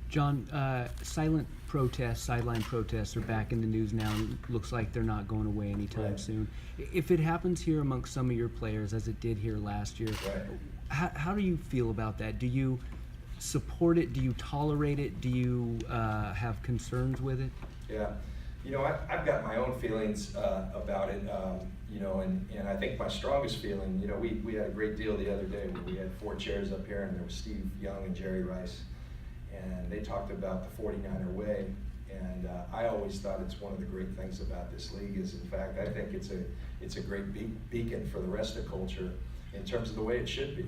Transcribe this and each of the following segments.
John, silent protests, sideline protests are back in the news now, and looks like they're not going away anytime Right. soon. If it happens here amongst some of your players, as it did here last year, Right. how do you feel about that? Do you support it? Do you tolerate it? Do you have concerns with it? Yeah, I've got my own feelings about it, and I think my strongest feeling, we had a great deal the other day where we had 4 chairs up here, and there was Steve Young and Jerry Rice, and they talked about the 49er way, and I always thought it's one of the great things about this league is, in fact, I think it's a great beacon for the rest of culture in terms of the way it should be.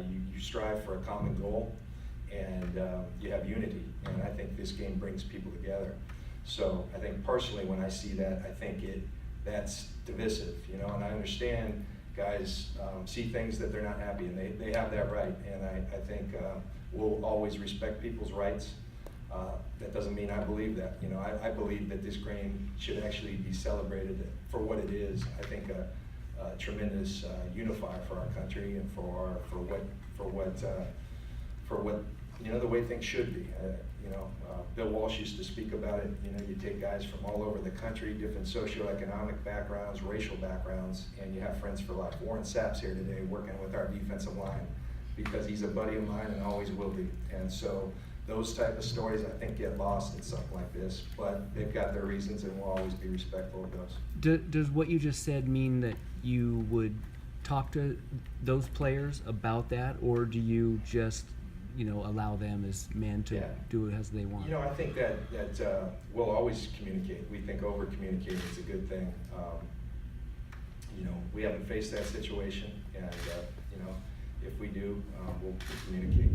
You strive for a common goal, and you have unity, and I think this game brings people together. So I think personally when I see that, I think that's divisive, and I understand guys see things that they're not happy, and they have that right, and I think we'll always respect people's rights. That doesn't mean I believe that. I believe that this game should actually be celebrated for what it is. I think a tremendous unifier for our country and for what the way things should be. Bill Walsh used to speak about it. You take guys from all over the country, different socioeconomic backgrounds, racial backgrounds, and you have friends for life. Warren Sapp's here today working with our defensive line because he's a buddy of mine and always will be. And so those type of stories I think get lost in something like this, but they've got their reasons and we'll always be respectful of those. Does what you just said mean that you would talk to those players about that, or do you just allow them as men to do it as they want? I think that we'll always communicate. We think over communicating is a good thing. We haven't faced that situation, and if we do, we'll communicate.